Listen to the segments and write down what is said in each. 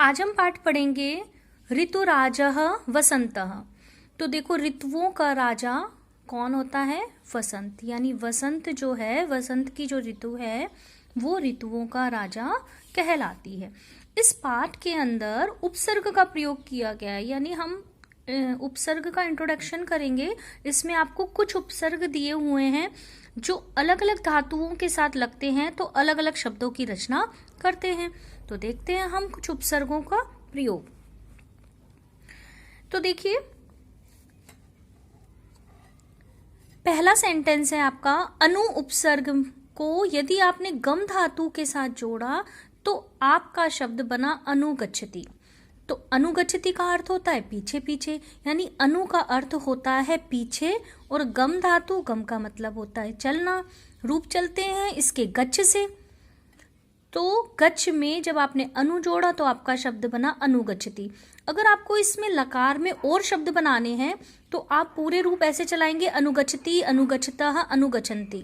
आज हम पाठ पढ़ेंगे ऋतुराजः वसंतः। तो देखो, ऋतुओं का राजा कौन होता है? वसंत। यानी वसंत जो है, वसंत की जो ऋतु है वो ऋतुओं का राजा कहलाती है। इस पाठ के अंदर उपसर्ग का प्रयोग किया गया है, यानी हम उपसर्ग का इंट्रोडक्शन करेंगे। इसमें आपको कुछ उपसर्ग दिए हुए हैं जो अलग अलग धातुओं के साथ लगते हैं तो अलग अलग शब्दों की रचना करते हैं। तो देखते हैं हम कुछ उपसर्गों का प्रयोग। तो देखिए, पहला सेंटेंस है आपका, अनु उपसर्ग को यदि आपने गम धातु के साथ जोड़ा तो आपका शब्द बना अनुगच्छति। तो अनुगच्छति का अर्थ होता है पीछे पीछे, यानी अनु का अर्थ होता है पीछे, और गम धातु, गम का मतलब होता है चलना। रूप चलते हैं इसके गच्छ से। तो गच्छ में जब आपने अनु जोड़ा तो आपका शब्द बना अनुगच्छति। अगर आपको इसमें लकार में और शब्द बनाने हैं तो आप पूरे रूप ऐसे चलाएंगे, अनुगच्छति, अनुगच्छतः, अनुगच्छन्ति,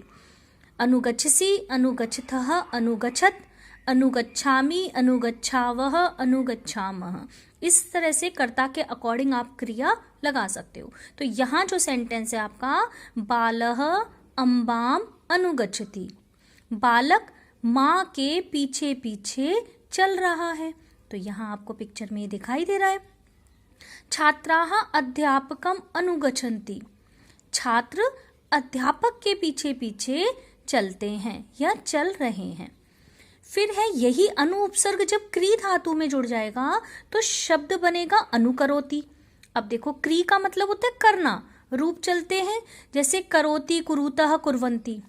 अनुगच्छसि, अनुगच्छतः, अनुगच्छत, अनुगच्छामि, अनुगच्छावः, अनुगच्छामः। इस तरह से कर्ता के अकॉर्डिंग आप क्रिया लगा सकते हो। तो यहाँ जो सेंटेंस है आपका, बालः अम्बाम अनुगच्छति। बालक माँ के पीछे पीछे चल रहा है। तो यहाँ आपको पिक्चर में दिखाई दे रहा है। छात्राः अध्यापकम् अनुगच्छन्ति। छात्र अध्यापक के पीछे पीछे चलते हैं या चल रहे हैं। फिर है यही अनु उपसर्ग जब क्री धातु में जुड़ जाएगा तो शब्द बनेगा अनुकरोति। अब देखो, क्री का मतलब होता है करना। रूप चलते हैं जैसे करोति, कुरुतः, कुर्वन्ति।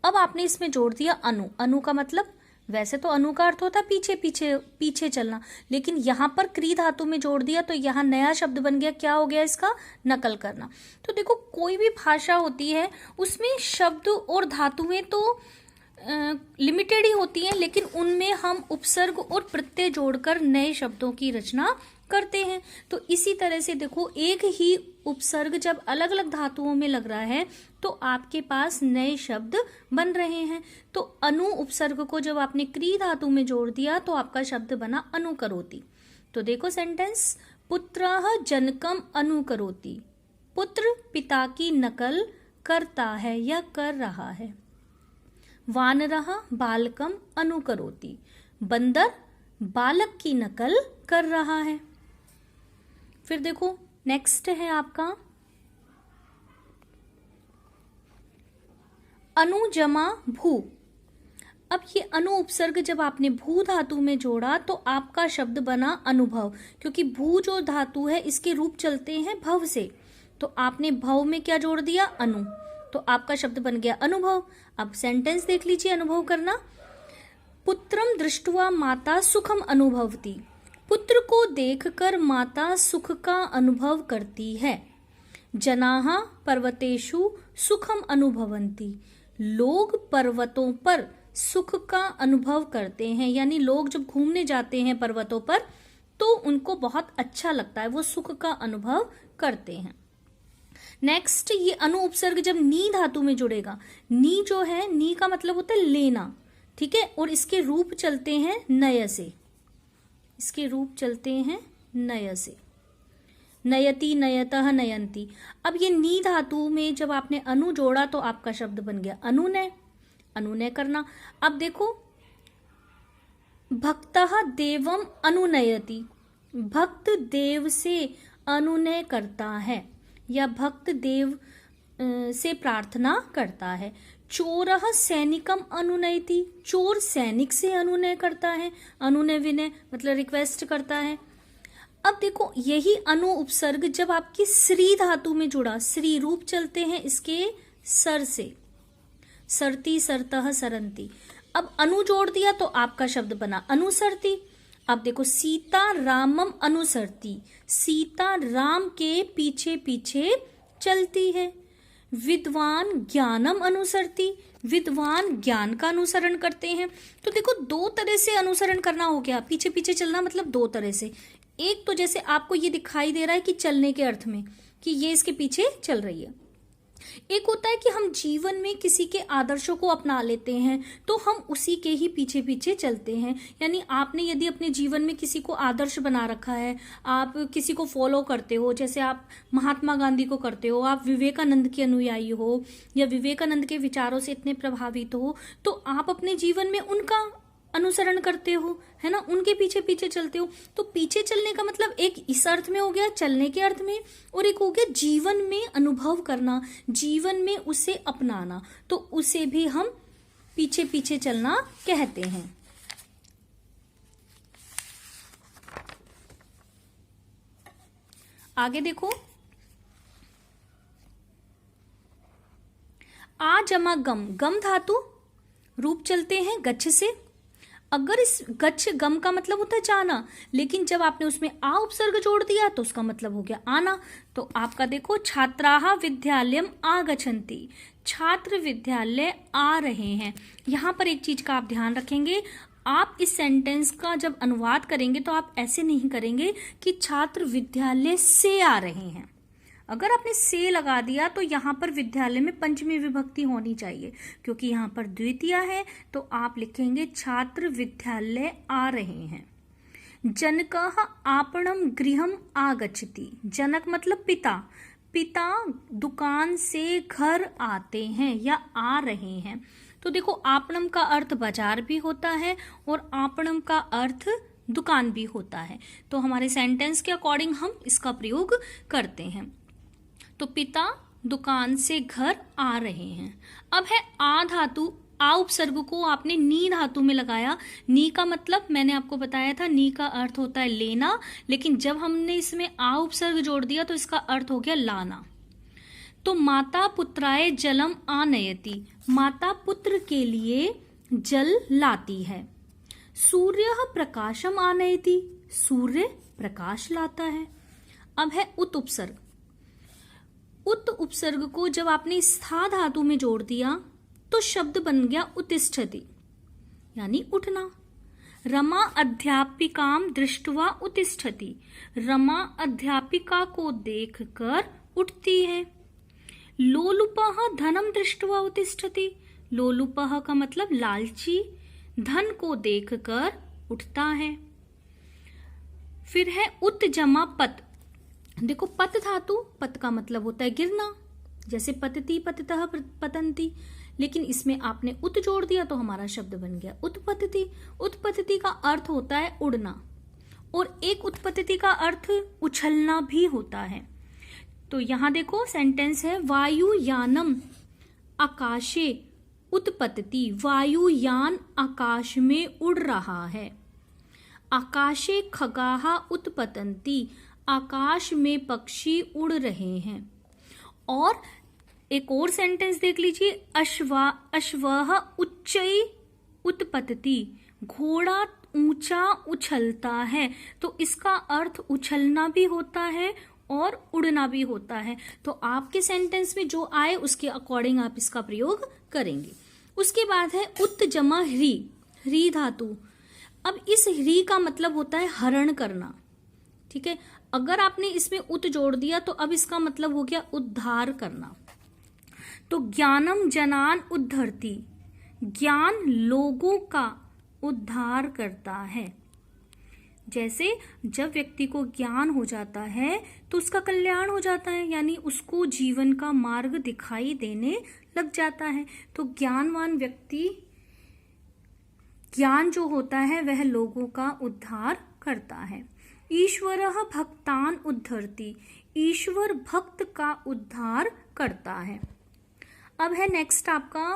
अब आपने इसमें जोड़ दिया अनु। अनु का मतलब, वैसे तो अनु का अर्थ होता है पीछे पीछे पीछे चलना, लेकिन यहाँ पर क्री धातु में जोड़ दिया तो यहाँ नया शब्द बन गया। क्या हो गया इसका? नकल करना। तो देखो, कोई भी भाषा होती है उसमें शब्द और धातुएं तो लिमिटेड ही होती हैं, लेकिन उनमें हम उपसर्ग और प्रत्यय जोड़कर नए शब्दों की रचना करते हैं। तो इसी तरह से देखो, एक ही उपसर्ग जब अलग अलग धातुओं में लग रहा है तो आपके पास नए शब्द बन रहे हैं। तो अनु उपसर्ग को जब आपने क्री धातु में जोड़ दिया तो आपका शब्द बना अनुकरोति। तो देखो सेंटेंस, पुत्रः जनकम अनुकरोति। पुत्र पिता की नकल करता है या कर रहा है। वानरः बालकम अनुकरोति। बंदर बालक की नकल कर रहा है। फिर देखो, नेक्स्ट है आपका अनु जमा भू। अब ये अनु उपसर्ग जब आपने भू धातु में जोड़ा तो आपका शब्द बना अनुभव, क्योंकि भू जो धातु है इसके रूप चलते हैं भव से। तो आपने भव में क्या जोड़ दिया? अनु। तो आपका शब्द बन गया अनुभव। अब सेंटेंस देख लीजिए, अनुभव करना। पुत्रम दृष्ट्वा माता सुखम अनुभवती। पुत्र को देखकर माता सुख का अनुभव करती है। जनाः पर्वतेषु सुखम अनुभवन्ति। लोग पर्वतों पर सुख का अनुभव करते हैं, यानी लोग जब घूमने जाते हैं पर्वतों पर तो उनको बहुत अच्छा लगता है, वो सुख का अनुभव करते हैं। नेक्स्ट, ये अनु उपसर्ग जब नी धातु में जुड़ेगा, नी जो है, नी का मतलब होता है लेना, ठीक है, और इसके रूप चलते हैं नय से। इसके रूप चलते हैं नय से। नयति, नयतः, नयन्ति। अब ये नी धातु में जब आपने अनु जोड़ा तो आपका शब्द बन गया अनुनय। अनुनय करना। अब देखो, भक्तः देवम अनुनयति। भक्त देव से अनुनय करता है या भक्त देव से प्रार्थना करता है। चोरः सैनिकम अनुनयति। चोर सैनिक से अनुनय करता है। अनुनय विनय मतलब रिक्वेस्ट करता है। अब देखो, यही अनु उपसर्ग जब आपकी श्री धातु में जुड़ा, श्री रूप चलते हैं इसके सर से। सरती, सरतः, सरंती। अब अनु जोड़ दिया तो आपका शब्द बना अनुसरती। अब देखो, सीता रामम अनुसरती। सीता राम के पीछे पीछे चलती है। विद्वान ज्ञानम अनुसरती। विद्वान ज्ञान का अनुसरण करते हैं। तो देखो, दो तरह से अनुसरण करना हो गया। पीछे पीछे चलना मतलब दो तरह से। एक तो जैसे आपको ये दिखाई दे रहा है कि चलने के अर्थ में, कि ये इसके पीछे चल रही है, एक होता है कि हम जीवन में किसी के आदर्शों को अपना लेते हैं तो हम उसी के ही पीछे पीछे चलते हैं। यानी आपने यदि अपने जीवन में किसी को आदर्श बना रखा है, आप किसी को फॉलो करते हो, जैसे आप महात्मा गांधी को करते हो, आप विवेकानंद के अनुयायी हो या विवेकानंद के विचारों से इतने प्रभावित हो, तो आप अपने जीवन में उनका अनुसरण करते हो, है ना, उनके पीछे पीछे चलते हो। तो पीछे चलने का मतलब एक इस अर्थ में हो गया, चलने के अर्थ में, और एक हो गया जीवन में अनुभव करना, जीवन में उसे अपनाना, तो उसे भी हम पीछे पीछे चलना कहते हैं। आगे देखो, आ जमा गम, गम धातु रूप चलते हैं गच्छ से। अगर इस गच्छ, गम का मतलब होता है जाना, लेकिन जब आपने उसमें आ उपसर्ग जोड़ दिया तो उसका मतलब हो गया आना। तो आपका देखो, छात्राः विद्यालयम आगच्छन्ति, छात्र विद्यालय आ रहे हैं। यहां पर एक चीज का आप ध्यान रखेंगे, आप इस सेंटेंस का जब अनुवाद करेंगे तो आप ऐसे नहीं करेंगे कि छात्र विद्यालय से आ रहे हैं। अगर आपने से लगा दिया तो यहाँ पर विद्यालय में पंचमी विभक्ति होनी चाहिए, क्योंकि यहाँ पर द्वितीय है, तो आप लिखेंगे छात्र विद्यालय आ रहे हैं। जनकः आपणम गृहम आगच्छति, जनक मतलब पिता, पिता दुकान से घर आते हैं या आ रहे हैं। तो देखो, आपणम का अर्थ बाजार भी होता है और आपणम का अर्थ दुकान भी होता है। तो हमारे सेंटेंस के अकॉर्डिंग हम इसका प्रयोग करते हैं। तो पिता दुकान से घर आ रहे हैं। अब है आ धातु, आ उपसर्ग को आपने नी धातु में लगाया। नी का मतलब मैंने आपको बताया था, नी का अर्थ होता है लेना, लेकिन जब हमने इसमें आ उपसर्ग जोड़ दिया तो इसका अर्थ हो गया लाना। तो माता पुत्राय जलम आनयति, माता पुत्र के लिए जल लाती है। सूर्य प्रकाशम आनयति, सूर्य प्रकाश लाता है। अब है उत उपसर्ग, उत उपसर्ग को जब आपने स्था धातु में जोड़ दिया तो शब्द बन गया उत्तिष्ठति, यानी उठना। रमा अध्यापिकाम दृष्ट्वा उत्तिष्ठति, रमा अध्यापिका को देखकर उठती है। लोलुपः धनम दृष्ट्वा उत्तिष्ठति, लोलुपः का मतलब लालची, धन को देखकर उठता है। फिर है उत जमा पत, देखो पत धातु, पत का मतलब होता है गिरना, जैसे पतति पतितः पतंती, लेकिन इसमें आपने उत जोड़ दिया तो हमारा शब्द बन गया उत्पत्ति। उत्पत्ति का अर्थ होता है उड़ना, और एक उत्पत्ति का अर्थ उछलना भी होता है। तो यहां देखो सेंटेंस है, वायुयानम आकाशे उत्पत्ति, वायुयान आकाश में उड़ रहा है। आकाशे खगाः उत्पतन्ति, आकाश में पक्षी उड़ रहे हैं। और एक और सेंटेंस देख लीजिए, अश्वः उच्चै उत्पतति, घोड़ा ऊंचा उछलता है। तो इसका अर्थ उछलना भी होता है और उड़ना भी होता है। तो आपके सेंटेंस में जो आए उसके अकॉर्डिंग आप इसका प्रयोग करेंगे। उसके बाद है उत जमा ह्री, ह्री धातु। अब इस ह्री का मतलब होता है हरण करना, ठीक है। अगर आपने इसमें उत जोड़ दिया तो अब इसका मतलब हो गया उद्धार करना। तो ज्ञानम जनान उद्धरति, ज्ञान लोगों का उद्धार करता है। जैसे जब व्यक्ति को ज्ञान हो जाता है तो उसका कल्याण हो जाता है, यानी उसको जीवन का मार्ग दिखाई देने लग जाता है। तो ज्ञानवान व्यक्ति, ज्ञान जो होता है वह लोगों का उद्धार करता है। ईश्वरः भक्तान उद्धरति, ईश्वर भक्त का उद्धार करता है। अब है नेक्स्ट आपका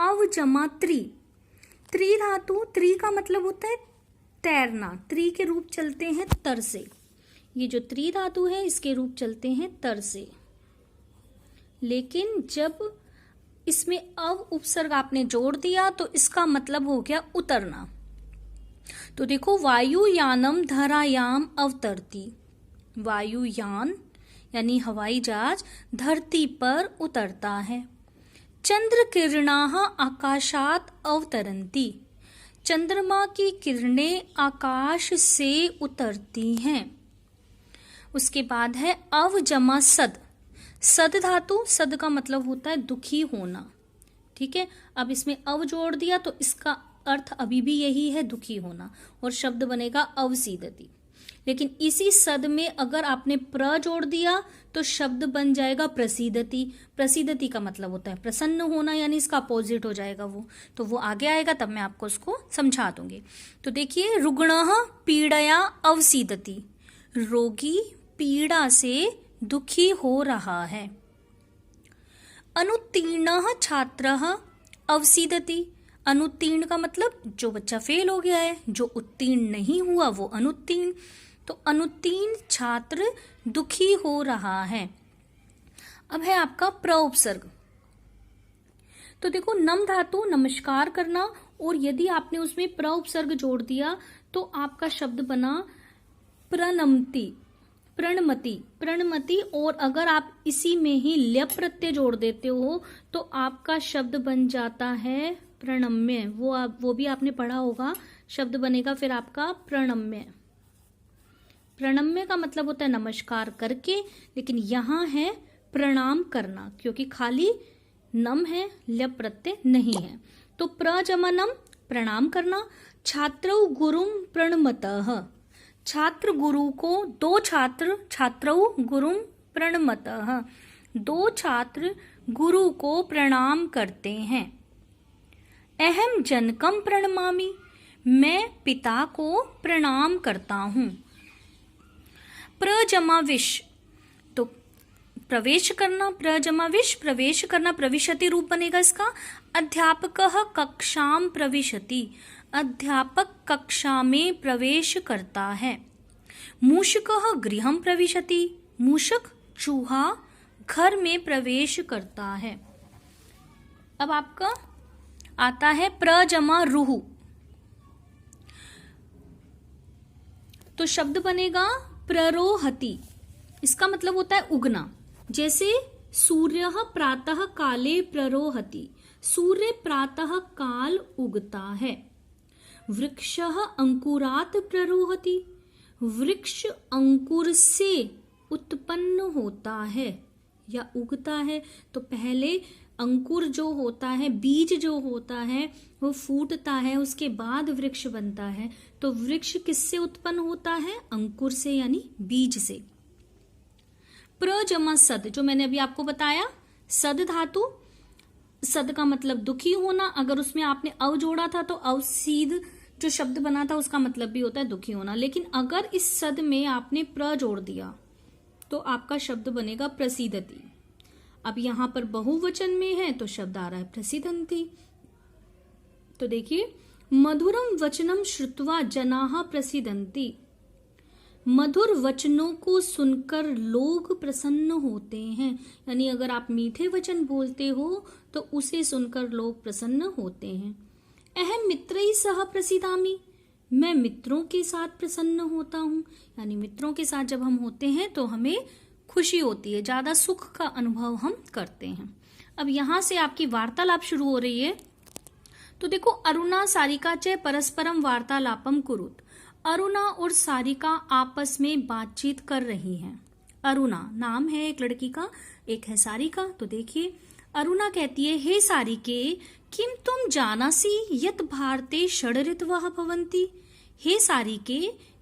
अव जमा त्रि, त्रि धातु, त्रि का मतलब होता है तैरना, त्रि के रूप चलते हैं तर से। ये जो त्रि धातु है इसके रूप चलते हैं तर से, लेकिन जब इसमें अव उपसर्ग आपने जोड़ दिया तो इसका मतलब हो गया उतरना। तो देखो, वायुयानम धरायाम अवतरती, वायुयान यानी हवाई जहाज धरती पर उतरता है। चंद्र किरणाः आकाशात अवतरन्ति, चंद्रमा की किरणें आकाश से उतरती हैं। उसके बाद है अव जमा सद, सद धातु, सद का मतलब होता है दुखी होना, ठीक है। अब इसमें अव जोड़ दिया तो इसका अर्थ अभी भी यही है, दुखी होना, और शब्द बनेगा अवसीदति। लेकिन इसी सद में अगर आपने प्र जोड़ दिया तो शब्द बन जाएगा प्रसीदति। प्रसीदति का मतलब होता है प्रसन्न होना, यानी इसका अपोजिट हो जाएगा वो, तो वो आगे आएगा तब मैं आपको उसको समझा दूंगी। तो देखिए, रुग्णः पीड़या अवसीदति, रोगी पीड़ा से दुखी हो रहा है। अनुत्तीर्णः छात्रः अवसीदति, अनुत्तीर्ण का मतलब जो बच्चा फेल हो गया है, जो उत्तीर्ण नहीं हुआ वो अनुत्तीर्ण, तो अनुत्तीर्ण छात्र दुखी हो रहा है। अब है आपका प्र उपसर्ग। तो देखो, नम धातु नमस्कार करना, और यदि आपने उसमें प्र उपसर्ग जोड़ दिया तो आपका शब्द बना प्रणमति, प्रणमति, प्रणमति, और अगर आप इसी में ही ल्यप प्रत्यय जोड़ देते हो तो आपका शब्द बन जाता है प्रणम्य। वो भी आपने पढ़ा होगा, शब्द बनेगा फिर आपका प्रणम्य। प्रणम्य का मतलब होता है नमस्कार करके, लेकिन यहाँ है प्रणाम करना, क्योंकि खाली नम है, ल्यप प्रत्यय नहीं है। तो प्रजमनम प्रणाम करना। छात्रौ गुरुम प्रणमतः, छात्र गुरु को, दो छात्र, छात्रौ गुरुम प्रणमतः, दो छात्र गुरु को प्रणाम करते हैं। अहम जनकम प्रणमामि, मैं पिता को प्रणाम करता हूं। प्रजमाविश, तो प्रवेश करना, प्रजमाविश प्रवेश करना, प्रविशति रूप बनेगा इसका। अध्यापकः कक्षाम प्रविशति, अध्यापक कक्षा में प्रवेश करता है। मूषकः गृहम प्रविशति, मूषक चूहा घर में प्रवेश करता है। अब आपका आता है प्रजमा रुहु, तो शब्द बनेगा प्ररोहति, इसका मतलब होता है उगना। जैसे सूर्य प्रातः काले प्ररोहति, सूर्य प्रातः काल उगता है। वृक्षः अंकुरात् प्ररोहति, वृक्ष अंकुर से उत्पन्न होता है या उगता है। तो पहले अंकुर जो होता है, बीज जो होता है वो फूटता है, उसके बाद वृक्ष बनता है। तो वृक्ष किससे उत्पन्न होता है? अंकुर से, यानी बीज से। प्रजमा सद, जो मैंने अभी आपको बताया, सद धातु, सद का मतलब दुखी होना। अगर उसमें आपने अव जोड़ा था तो अवसीद जो शब्द बना था उसका मतलब भी होता है दुखी होना। लेकिन अगर इस सद में आपने प्र जोड़ दिया तो आपका शब्द बनेगा प्रसीदति। अब यहां पर बहुवचन में है तो शब्द आ रहा है प्रसीदन्ति। तो देखिए, मधुरम वचनम श्रुत्वा जनाः प्रसीदन्ति, मधुर वचनों को सुनकर लोग प्रसन्न होते हैं। यानी अगर आप मीठे वचन बोलते हो तो उसे सुनकर लोग प्रसन्न होते हैं। अहम मित्रैः सह प्रसीदामि, मैं मित्रों के साथ प्रसन्न होता हूं। यानी मित्रों के साथ जब हम होते हैं तो हमें खुशी होती है, ज्यादा सुख का अनुभव हम करते हैं। अब यहां से आपकी वार्तालाप शुरू हो रही है। तो देखो, अरुणा सारिका च परस्परम वार्तालापम कुरुत, अरुणा और सारिका आपस में बातचीत कर रही हैं। अरुणा नाम है एक लड़की का, एक है सारिका। तो देखिए, अरुणा कहती है, हे सारिके किम तुम जानासि यत भारते षड ऋतवः भवन्ति। हे सारिके,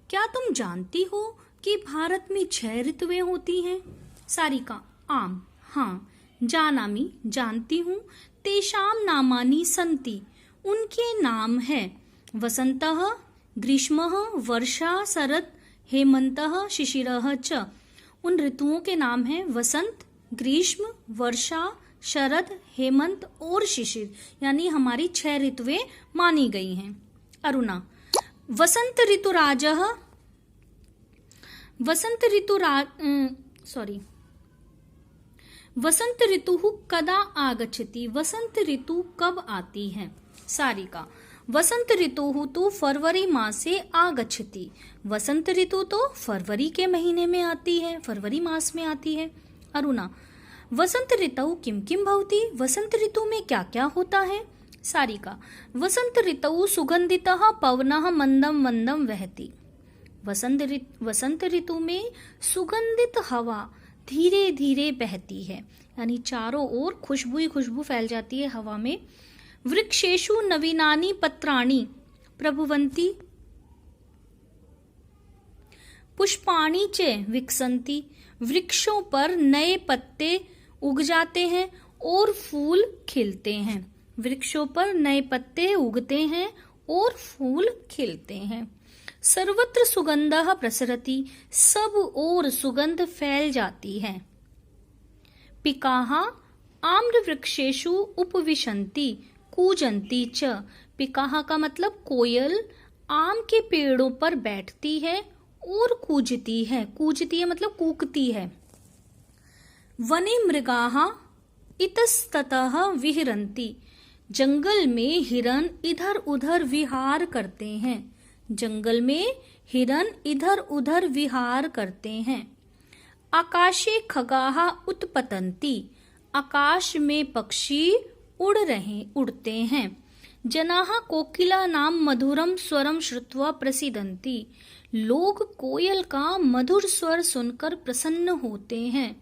क्या तुम जानती हो कि भारत में 6 ऋतुएं होती हैं? सारिका, आम, हाँ, जानामि, जानती हूँ। तेषाम नामानि सन्ति, उनके नाम है वसंतः, ग्रीष्मः, वर्षा, शरद, हेमंतः, शिशिरः च। उन ऋतुओं के नाम हैं वसंत, ग्रीष्म, वर्षा, शरद, हेमंत और शिशिर। यानी हमारी 6 ऋतुएं मानी गई हैं। अरुणा, वसंत ऋतुराजः, वसंत ऋतु कदा आगच्छति, वसंत ऋतु कब आती है? सारिका, वसंत ऋतु तो फरवरी मासे आगच्छति, वसंत ऋतु तो फरवरी के महीने में आती है, फरवरी मास में आती है। अरुणा, वसंत ऋतु किम किम भवति, वसंत ऋतु में क्या क्या होता है? सारिका, वसंत ऋतु सुगंधितः पवनः मंदम मंदम वहति, वसंत ऋतु में सुगंधित हवा धीरे धीरे बहती है, यानी चारों ओर खुशबू ही खुशबू फैल जाती है हवा में। वृक्षेषु नवीनानि पत्राणि प्रभुवन्ति, पुष्पाणि च विकसन्ति, वृक्षों पर नए पत्ते उग जाते हैं और फूल खिलते हैं। वृक्षों पर नए पत्ते उगते हैं और फूल खिलते हैं। सर्वत्र सुगंधः प्रसरति, सब ओर सुगंध फैल जाती है। पिकाः आम्रवृक्षेषु उपविशन्ति कूजन्ति च, पिकाः का मतलब कोयल आम के पेड़ों पर बैठती है और कूजती है, कूजती है मतलब कूकती है। वने मृगाः इतस्ततः विहरन्ति, जंगल में हिरन इधर उधर विहार करते हैं, जंगल में हिरन इधर उधर विहार करते हैं। आकाशे खगाः उत्पतन्ति, आकाश में पक्षी उड़ते हैं। जनाः कोकिला नाम मधुरम स्वरम श्रुत्वा प्रसीदन्ति, लोग कोयल का मधुर स्वर सुनकर प्रसन्न होते हैं।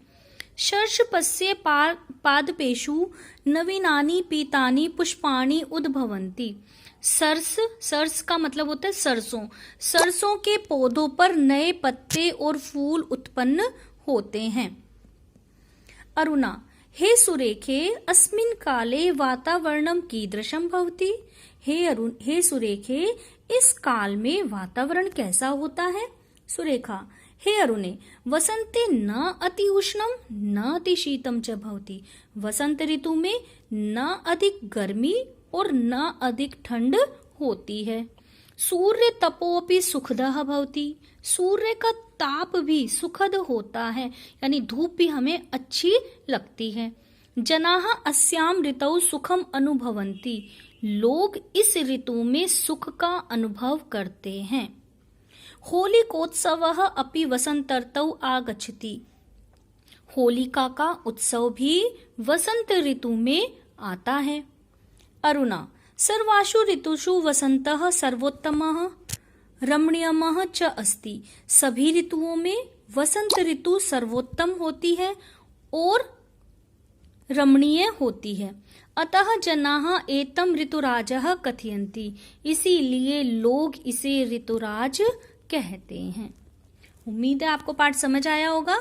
शर्षपस्य पादपेषु नवीनानि पीतानि पुष्पाणि उद्भवन्ति, सर्स का मतलब होता है सरसों, सरसों के पौधों पर नए पत्ते और फूल उत्पन्न होते हैं। अरुणा, हे सुरेखे अस्मिन् काले वातावरणं कीदृशं भवति, हे सुरेखे इस काल में वातावरण कैसा होता है। सुरेखा, हे अरुणे वसंते न अति उष्णम न अति शीतम च भवति, वसंत ऋतु में न अधिक गर्मी और न अधिक ठंड होती है। सूर्य तपोपि सुखदः भवति, सूर्य का ताप भी सुखद होता है, यानी धूप भी हमें अच्छी लगती है। जनाः अस्याम ऋतौ सुखम अनुभवन्ति, लोग इस ऋतु में सुख का अनुभव करते हैं। होलिकोत्सवः अपि वसंतर्तौ आगच्छति, होलिका का उत्सव भी वसंत ऋतु में आता है। अरुणा, सर्वासु ऋतुषु वसंतः सर्वोत्तमः रमणीयमः च अस्ति, सभी ऋतुओं में वसंत ऋतु सर्वोत्तम होती है और रमणीय होती है। अतः जनाः एतं ऋतुराजः कथयन्ति, इसीलिए लोग इसे ऋतुराज कहते हैं। उम्मीद है आपको पाठ समझ आया होगा।